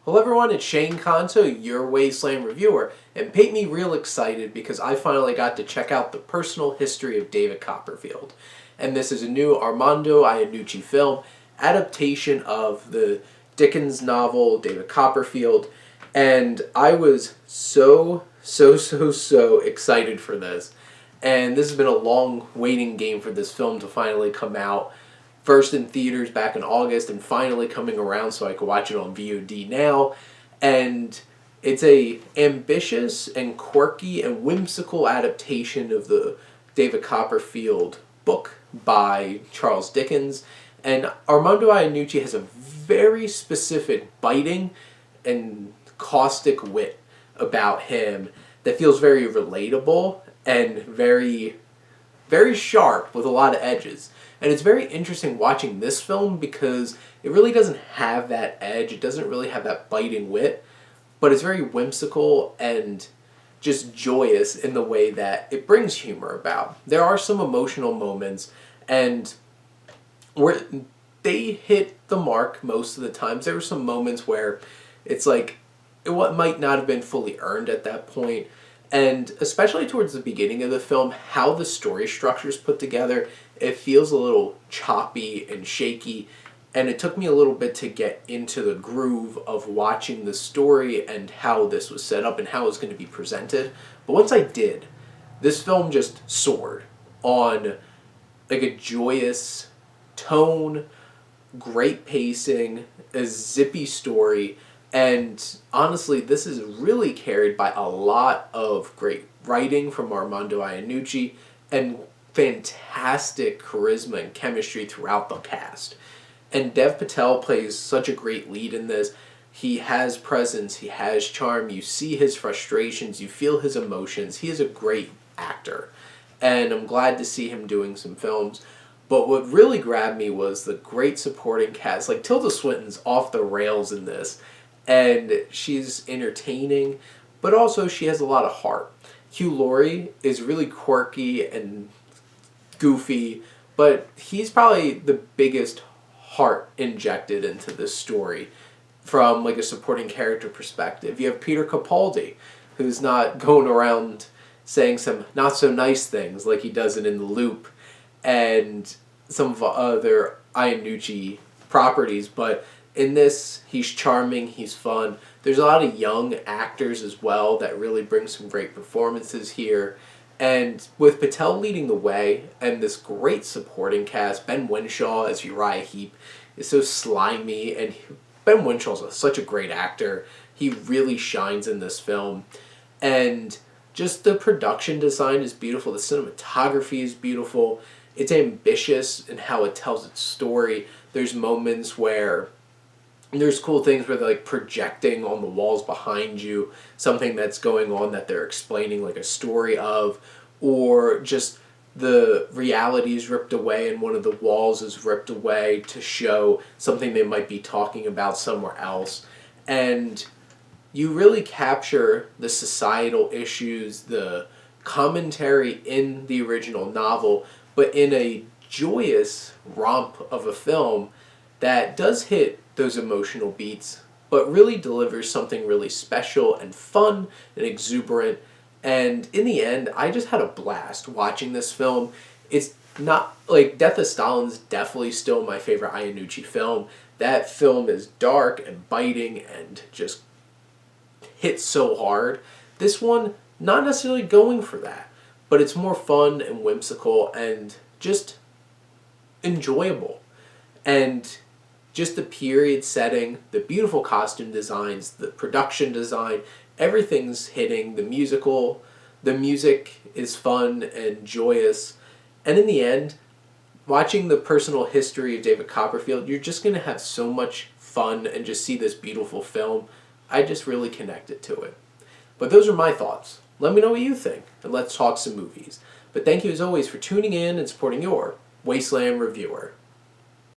Hello everyone, it's Shane Conto, your Wasteland reviewer, and it made me real excited because I finally got to check out the personal history of David Copperfield. And this is a new Armando Iannucic film, adaptation of the Dickens novel David Copperfield, and I was so excited for this. And this has been a long waiting game for this film to finally come out. First in theaters back in August and finally coming around so I could watch it on VOD now. And it's a ambitious and quirky and whimsical adaptation of the David Copperfield book by Charles Dickens. And Armando Iannucic has a very specific biting and caustic wit about him that feels very relatable and very sharp with a lot of edges. And it's very interesting watching this film because it really doesn't have that edge, it doesn't really have that biting wit, but it's very whimsical and just joyous in the way that it brings humor about. There are some emotional moments, and where they hit the mark most of the times. There were some moments where it's like, what might not have been fully earned at that point. And especially towards the beginning of the film, how the story structure is put together, it feels a little choppy and shaky, and it took me a little bit to get into the groove of watching the story and how this was set up and how it was going to be presented. But once I did, this film just soared on like a joyous tone, great pacing, a zippy story. And honestly, this is really carried by a lot of great writing from Armando Iannucic and fantastic charisma and chemistry throughout the cast. And Dev Patel plays such a great lead in this. He has presence, he has charm, you see his frustrations, you feel his emotions. He is a great actor. And I'm glad to see him doing some films. But what really grabbed me was the great supporting cast. Like, Tilda Swinton's off the rails in this. And she's entertaining, but also she has a lot of heart. Hugh Laurie is really quirky and goofy, but he's probably the biggest heart injected into this story from like a supporting character perspective. You have Peter Capaldi, who's not going around saying some not so nice things like he does it in The Loop and some of other Iannucic properties, but in this, he's charming, he's fun. There's a lot of young actors as well that really bring some great performances here. And with Patel leading the way and this great supporting cast, Ben Whishaw as Uriah Heep is so slimy, and Ben Winshaw's such a great actor. He really shines in this film. And just the production design is beautiful, the cinematography is beautiful. It's ambitious in how it tells its story. There's moments where there's cool things where they're like projecting on the walls behind you something that's going on that they're explaining like a story of, or just the reality is ripped away and one of the walls is ripped away to show something they might be talking about somewhere else. And you really capture the societal issues, the commentary in the original novel, but in a joyous romp of a film that does hit those emotional beats, but really delivers something really special and fun and exuberant. And in the end, I just had a blast watching this film. It's not like Death of Stalin's definitely still my favorite Iannucic film. That film is dark and biting and just hits so hard. This one, not necessarily going for that, but it's more fun and whimsical and just enjoyable. And just the period setting, the beautiful costume designs, the production design, everything's hitting. The music is fun and joyous. And in the end, watching the personal history of David Copperfield, you're just going to have so much fun and just see this beautiful film. I just really connected to it. But those are my thoughts. Let me know what you think, and let's talk some movies. But thank you as always for tuning in and supporting your Wasteland reviewer.